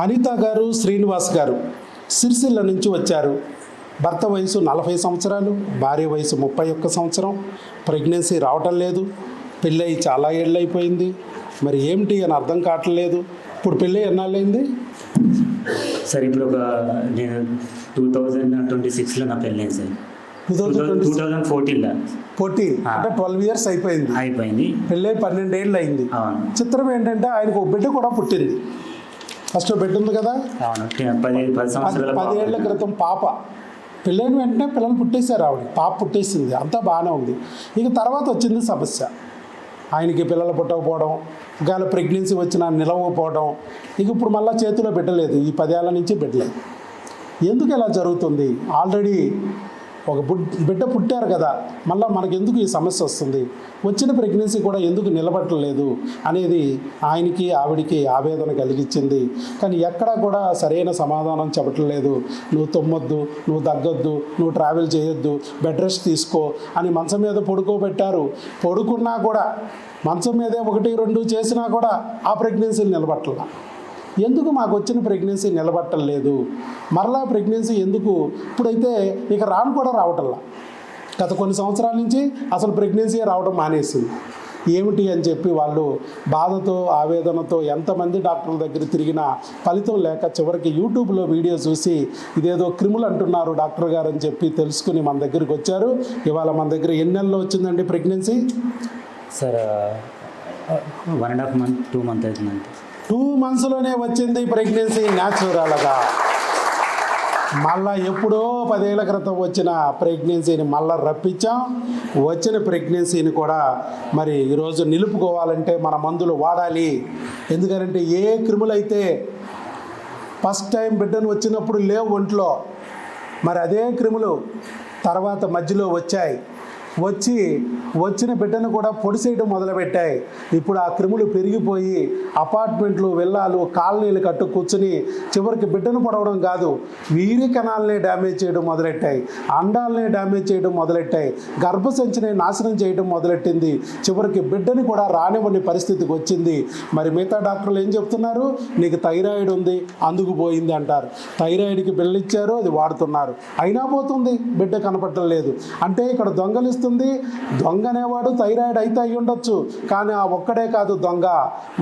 అనిత గారు, శ్రీనివాస్ గారు సిరిసిల్ల నుంచి వచ్చారు. భర్త వయసు 40 సంవత్సరాలు, భార్య వయసు 31 సంవత్సరం. ప్రెగ్నెన్సీ రావటం లేదు. పెళ్ళై చాలా ఏళ్ళు అయిపోయింది. మరి ఏమిటి అని అర్థం కావట్లేదు. ఇప్పుడు పెళ్ళి ఎన్నాళ్ళైంది సార్? ఇప్పుడు నేను 2026లో నా పెళ్ళైంది సార్. 2014 అంటే 12 years అయిపోయింది. పెళ్ళై 12 ఏళ్ళు అయింది. చిత్రం ఏంటంటే ఆయనకు ఒక బిడ్డ కూడా పుట్టింది. ఫస్ట్ బిడ్డ ఉంది కదా, 10 ఏళ్ల క్రితం పాప. పెళ్ళైన వెంటనే పిల్లలు పుట్టేశారు. ఆవిడ పాప పుట్టేసింది, అంతా బాగానే ఉంది. ఇక తర్వాత వచ్చింది సమస్య. ఆయనకి పిల్లలు పుట్టకపోవడం, గాలి ప్రెగ్నెన్సీ వచ్చినా నిలవకపోవడం. ఇక ఇప్పుడు మళ్ళీ చేతిలో బిడ్డలేదు. ఈ 10 ఏళ్ల నుంచి బిడ్డలేదు. ఎందుకు ఇలా జరుగుతుంది? ఆల్రెడీ ఒక బిడ్డ పుట్టారు కదా, మళ్ళీ మనకెందుకు ఈ సమస్య వస్తుంది? వచ్చిన ప్రెగ్నెన్సీ కూడా ఎందుకు నిలబట్టలేదు అనేది ఆయనకి ఆవిడికి ఆవేదన కలిగించింది. కానీ ఎక్కడా కూడా సరైన సమాధానం చెప్పట్లేదు. నువ్వు తుమ్మొద్దు, నువ్వు దగ్గొద్దు, నువ్వు ట్రావెల్ చేయొద్దు, బెడ్ రెస్ట్ తీసుకో అని మంచం మీద పడుకోబెట్టారు. పడుకున్నా కూడా మంచం మీదే 1-2 చేసినా కూడా ఆ ప్రెగ్నెన్సీని నిలబట్టలా. ఎందుకు మాకు వచ్చిన ప్రెగ్నెన్సీ నిలబట్టలేదు? మరలా ప్రెగ్నెన్సీ ఎందుకు? ఇప్పుడైతే ఇక కూడా రావటంలా. గత కొన్ని సంవత్సరాల నుంచి అసలు ప్రెగ్నెన్సీ రావడం మానేసింది. ఏమిటి అని చెప్పి వాళ్ళు బాధతో, ఆవేదనతో ఎంతమంది డాక్టర్ల దగ్గర తిరిగినా ఫలితం లేక చివరికి యూట్యూబ్లో వీడియో చూసి ఇదేదో క్రిములు అంటున్నారు డాక్టర్ గారు అని చెప్పి తెలుసుకుని మన దగ్గరికి వచ్చారు. ఇవాళ మన దగ్గర ఎన్ని నెలల్లో వచ్చిందండి ప్రెగ్నెన్సీ? సార్ 1.5 month 2 months అవుతుందండి. 2 monthsలోనే వచ్చింది ప్రెగ్నెన్సీ న్యాచురల్గా. మళ్ళా ఎప్పుడో 10 ఏళ్ల క్రితం వచ్చిన ప్రెగ్నెన్సీని మళ్ళీ రప్పించాం. వచ్చిన ప్రెగ్నెన్సీని కూడా మరి ఈరోజు నిలుపుకోవాలంటే మన మందులు వాడాలి. ఎందుకంటే ఏ క్రిములైతే ఫస్ట్ టైం బిడ్డను వచ్చినప్పుడు లేవు ఒంట్లో, మరి అదే క్రిములు తర్వాత మధ్యలో వచ్చిన బిడ్డను కూడా పొడిసేయడం మొదలుపెట్టాయి. ఇప్పుడు ఆ క్రిములు పెరిగిపోయి అపార్ట్మెంట్లు, విల్లాలు, కాలనీలు కట్టు కూర్చుని చివరికి బిడ్డను పొడవడం కాదు, వీర్య కణాలనే డ్యామేజ్ చేయడం మొదలెట్టాయి, అండాలనే డ్యామేజ్ చేయడం మొదలెట్టాయి, గర్భసంచిని నాశనం చేయడం మొదలెట్టింది. చివరికి బిడ్డని కూడా రానివ్వని పరిస్థితికి వచ్చింది. మరి మిగతా డాక్టర్లు ఏం చెప్తున్నారు? నీకు థైరాయిడ్ ఉంది అందుకు పోయింది అంటారు. థైరాయిడ్కి బిళ్ళ ఇచ్చారు, అది వాడుతున్నారు, అయినా పోతుంది, బిడ్డ కనపడటం లేదు. అంటే ఇక్కడ దొంగలిస్తుంది. దొంగ అనేవాడు థైరాయిడ్ అయితే అయి ఉండొచ్చు, కానీ ఆ ఒక్కడే కాదు దొంగ.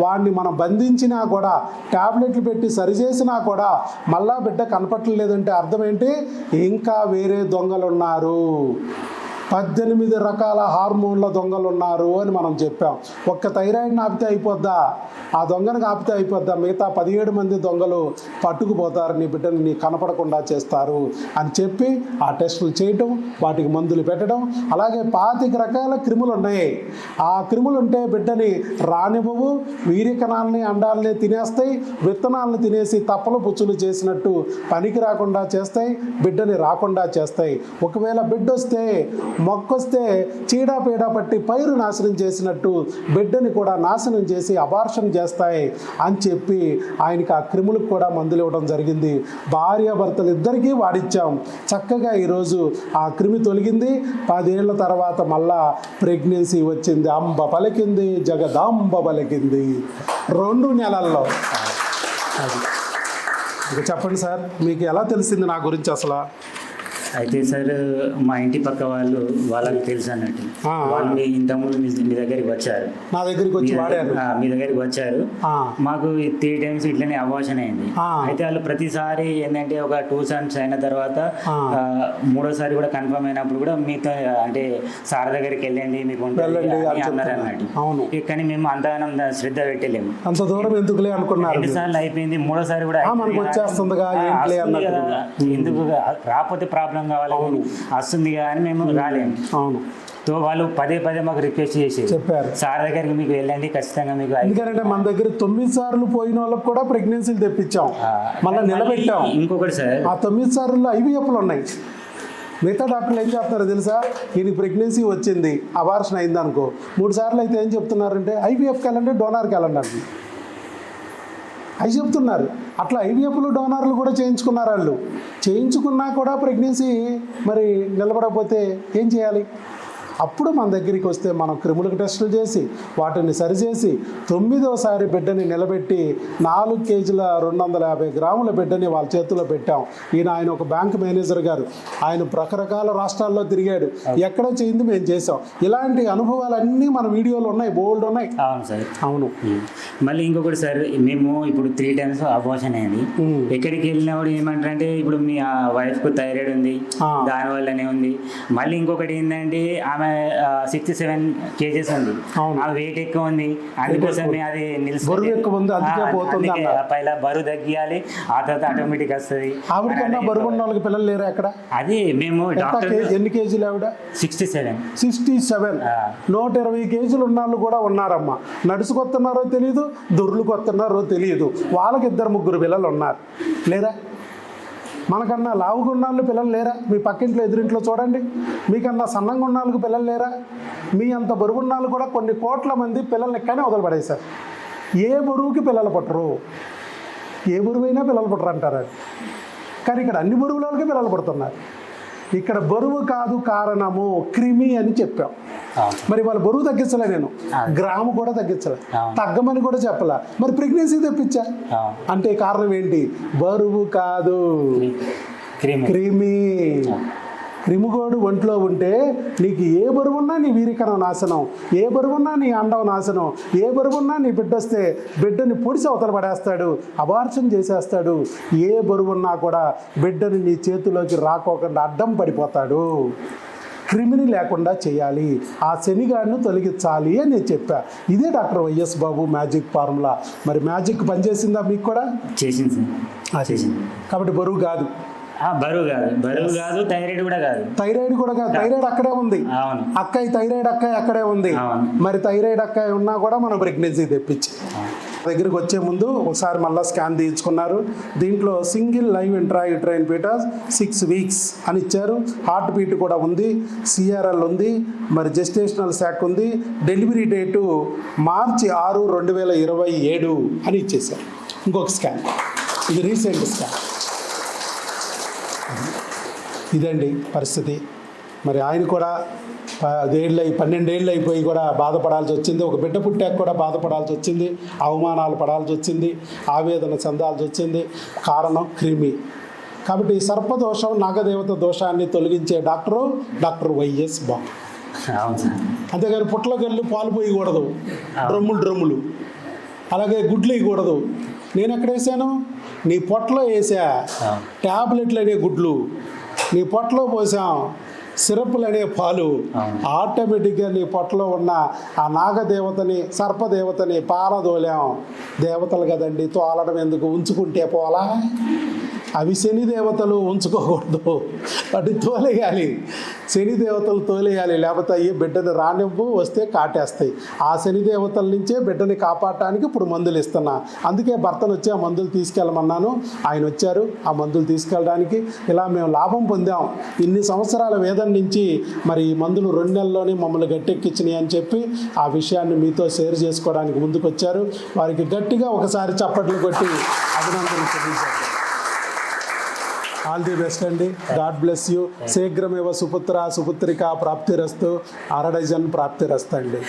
వాడిని మనం బంధించినా కూడా, ట్యాబ్లెట్లు పెట్టి సరిచేసినా కూడా మళ్ళా బిడ్డ కనపట్టలేదంటే అర్థం ఏంటి? ఇంకా వేరే దొంగలు ఉన్నారు. 18 రకాల హార్మోన్ల దొంగలు ఉన్నారు అని మనం చెప్పాం. ఒక్క థైరాయిడ్ని ఆపితే అయిపోద్దా? ఆ దొంగను ఆపితే అయిపోద్దా? మిగతా 17 మంది దొంగలు పట్టుకుపోతారు, నీ బిడ్డని నీ కనపడకుండా చేస్తారు అని చెప్పి ఆ టెస్టులు చేయటం, వాటికి మందులు పెట్టడం. అలాగే 25 రకాల క్రిములు ఉన్నాయి. ఆ క్రిములు ఉంటే బిడ్డని రానివ్వవు, వీర్య కణాలని, అండాలని తినేస్తాయి, విత్తనాలను తినేసి తప్పలు పుచ్చులు చేసినట్టు పనికి రాకుండా చేస్తాయి, బిడ్డని రాకుండా చేస్తాయి. ఒకవేళ బిడ్డ వస్తే, మొక్కొస్తే చీడపీడ పట్టి పైరు నాశనం చేసినట్టు బిడ్డని కూడా నాశనం చేసి అబార్షన్ చేస్తాయి అని చెప్పి ఆయనకి ఆ క్రిములకు కూడా మందులు ఇవ్వడం జరిగింది. భార్యాభర్తలు ఇద్దరికీ వాడిచ్చాం. చక్కగా ఈరోజు ఆ క్రిమి తొలగింది. 10 ఏళ్ల తర్వాత మళ్ళా ప్రెగ్నెన్సీ వచ్చింది. అంబ పలికింది, జగదాంబ పలికింది 2 నెలల్లో. అది ఇక చెప్పండి సార్, మీకు ఎలా తెలిసింది నా గురించి అసలు? అయితే సార్, మా ఇంటి పక్క వాళ్ళకి తెలుసు అన్నట్టు. వాళ్ళు ఇంతకుముందు మీ దగ్గరికి వచ్చారు, నా దగ్గరికి వచ్చి వాడారు. మీ దగ్గరికి వచ్చారు. మాకు 3 times ఇట్లనే అబార్షన్ అయింది. అయితే వాళ్ళు ప్రతిసారి ఏంటంటే ఒక 2 sons అయిన తర్వాత 3వసారి కూడా కన్ఫర్మ్ అయినప్పుడు కూడా మీతో అంటే సార్ దగ్గరికి వెళ్ళండి మీకు అన్నారు అన్నట్టు. కానీ మేము అంతగానం శ్రద్ధ పెట్టలేము. అంత దూరం ఎందుకులే అనుకున్నారు. 2 సార్లు అయిపోయింది, 3వసారి కూడా ఎందుకు రాకపోతే ప్రాబ్లం కావాలని వస్తుంది అని మేము రాలేము. తో వాళ్ళు పదే మాకు రిక్వెస్ట్ చేసి చెప్పారు, సార్ దగ్గరికి మీకు వెళ్ళండి ఖచ్చితంగా మీకు. ఎందుకంటే మన దగ్గర 9 సార్లు పోయిన వాళ్ళకి కూడా ప్రెగ్నెన్సీలు తెప్పించాం, మళ్ళీ నిలబెట్టాం. ఇంకొకటి సార్, ఆ 9 సార్లు IVFలు ఉన్నాయి. మిగతా డాక్టర్లు ఏం చెప్తున్నారు తెలుసా? ఈయనకి ప్రెగ్నెన్సీ వచ్చింది, అబార్షన్ అయింది అనుకో, 3 సార్లు అయితే ఏం చెప్తున్నారంటే IVFకి వెళ్ళండి, డోనార్కి వెళ్ళండి అండి అవి చెప్తున్నారు. అట్లా IVFలు, డోనార్లు కూడా చేయించుకున్నారు. వాళ్ళు చేయించుకున్నా కూడా ప్రెగ్నెన్సీ మరి నిలబడకపోతే ఏం చేయాలి? అప్పుడు మన దగ్గరికి వస్తే మనం క్రిములకు టెస్టులు చేసి వాటిని సరిచేసి 9వసారి బిడ్డని నిలబెట్టి 4 కేజీల 250 గ్రాముల బిడ్డని వాళ్ళ చేతుల్లో పెట్టాం. ఆయన ఒక బ్యాంక్ మేనేజర్ గారు, ఆయన రకరకాల రాష్ట్రాల్లో తిరిగాడు, ఎక్కడ చేయింది మేము చేసాం. ఇలాంటి అనుభవాలన్నీ మన వీడియోలో ఉన్నాయి, బోల్డ్ ఉన్నాయి. అవును సార్. అవును. మళ్ళీ ఇంకొకటి సార్, మేము ఇప్పుడు 3 times అబార్షన్ అయింది. ఎక్కడికి వెళ్ళినప్పుడు ఏమంటారంటే ఇప్పుడు మీ వైఫ్కు థైరాయిడ్ ఉంది, దానివల్లనే ఉంది. మళ్ళీ ఇంకొకటి ఏంటంటే ఆమె 67 kgs ఉంది, ఆ వెయిట్ ఎక్కువ ఉంది, అందుకోసమే అది పైలా బరువు తగ్గియాలి, ఆ తర్వాత ఆటోమేటిక్ వస్తుంది. ఆవిడకన్నా బరువు ఉన్న వాళ్ళకి పిల్లలు లేరా అక్కడ? అది మేము డాక్టర్ ఎన్ని కేజీలు ఆవిడ? 67. 120 కేజీలు ఉన్న వాళ్ళు కూడా ఉన్నారమ్మా. నడుచుకొస్తున్నారో తెలియదు, దొర్లుకొస్తున్నారో తెలియదు. వాళ్ళకి 2-3 పిల్లలు ఉన్నారు లేరా? మనకన్నా లావుగా ఉన్న వాళ్ళు పిల్లలు లేరా? మీ పక్కింట్లో ఎదురింట్లో చూడండి, మీకన్నా సన్నంగా ఉన్న వాళ్ళకి పిల్లలు లేరా? మీ అంత బరువున్న వాళ్ళు కూడా కొన్ని కోట్ల మంది పిల్లల్ని ఎక్కడనే వదిలిపడేశారు. ఏ బరువుకి పిల్లలు పుట్టరు, ఏ బరువైనా పిల్లలు పుట్టరు అంటారు. కానీ ఇక్కడ అన్ని బరువుల వాళ్ళకి పిల్లలు పుడుతున్నారు. ఇక్కడ బరువు కాదు కారణము, క్రిమి అని చెప్పాం. మరి వాళ్ళ బరువు తగ్గించలే, నేను గ్రాము కూడా తగ్గించలే, తగ్గమని కూడా చెప్పలే. మరి ప్రెగ్నెన్సీ తెప్పించా అంటే కారణం ఏంటి? బరువు కాదు, క్రిమి. క్రిమిగోడు ఒంట్లో ఉంటే నీకు ఏ బరువున్నా నీ వీరికణం నాశనం, ఏ బరువున్నా నీ అండం నాశనం, ఏ బరువున్నా నీ బిడ్డ వస్తే బిడ్డని పొడిసి అవతల పడేస్తాడు, అబార్షన్ చేసేస్తాడు. ఏ బరువున్నా కూడా బిడ్డని నీ చేతిలోకి రాకోకుండా అడ్డం పడిపోతాడు. క్రిమిని లేకుండా చేయాలి, ఆ శనిగాడిని తొలగించాలి అని నేను చెప్పా. ఇదే డాక్టర్ వైఎస్ బాబు మ్యాజిక్ ఫార్ములా. మరి మ్యాజిక్ పనిచేసిందా మీకు కూడా? చేసింది. కాబట్టి బరువు కాదు, బరువు కాదు, థైరాయిడ్ కూడా కాదు. థైరాయిడ్ అక్కడే ఉంది. అక్కయ్య థైరాయిడ్ అక్కడే ఉంది. మరి థైరాయిడ్ అక్కయ్య ఉన్నా కూడా మనం ప్రెగ్నెన్సీ తెప్పించి దగ్గరికి వచ్చే ముందు ఒకసారి మళ్ళీ స్కాన్ తీయించుకున్నారు. దీంట్లో single live intrauterine foetus 6 weeks అని ఇచ్చారు. హార్ట్ బీట్ కూడా ఉంది, సిఆర్ఎల్ ఉంది, మరి జెస్టేషనల్ శాక్ ఉంది. డెలివరీ డేటు March 6, 2027 అని ఇచ్చేసారు. ఇంకొక స్కాన్, ఇది రీసెంట్ స్కాన్. ఇదండి పరిస్థితి. మరి ఆయన కూడా 12 ఏళ్ళు అయిపోయి కూడా బాధపడాల్సి వచ్చింది. ఒక బిడ్డ పుట్టాక కూడా బాధపడాల్సి వచ్చింది, అవమానాలు పడాల్సి వచ్చింది, ఆవేదన చెందాల్సి వచ్చింది. కారణం క్రిమి. కాబట్టి సర్పదోషం, నాగదేవత దోషాన్ని తొలగించే డాక్టర్ వైఎస్ బాబు. అంతేగాని పుట్లకెళ్ళి పాలు పోయకూడదు, డ్రమ్ములు అలాగే గుడ్లు వేయకూడదు. నేను ఎక్కడ వేసాను? నీ పొట్టలో వేసా. ట్యాబ్లెట్లు అనే గుడ్లు నీ పొట్టలో పోసాం, సిరప్లు అనే పాలు. ఆటోమేటిక్గా నీ పొట్టలో ఉన్న ఆ నాగదేవతని, సర్పదేవతని పారదోలాం. దేవతలు కదండి, తోలడం ఎందుకు, ఉంచుకుంటే పోలా. అవి శని దేవతలు, ఉంచుకోకూడదు, వాటిని తోలేయాలి. శని దేవతలు తోలేయాలి, లేకపోతే అయ్యి బిడ్డని రానివ్వు, వస్తే కాటేస్తాయి. ఆ శని దేవతల నుంచే బిడ్డని కాపాడటానికి ఇప్పుడు మందులు ఇస్తున్నా. అందుకే భర్తను వచ్చి ఆ మందులు తీసుకెళ్ళమన్నాను. ఆయన వచ్చారు ఆ మందులు తీసుకెళ్ళడానికి. ఇలా మేము లాభం పొందాం. ఇన్ని సంవత్సరాల వేదన నుంచి మరి ఈ మందులు 2 నెలల్లోనే మమ్మల్ని గట్టెక్కించినాయి అని చెప్పి ఆ విషయాన్ని మీతో షేర్ చేసుకోవడానికి ముందుకు వచ్చారు. వారికి గట్టిగా ఒకసారి చప్పట్లు కొట్టి అభినందనలు తెలియజేశారు. ఆల్ ది బెస్ట్ అండి. God bless you. శీఘ్రమేవ సుపుత్రిక ప్రాప్తిరస్తు, 6 డజన్ ప్రాప్తిరస్తు అండి.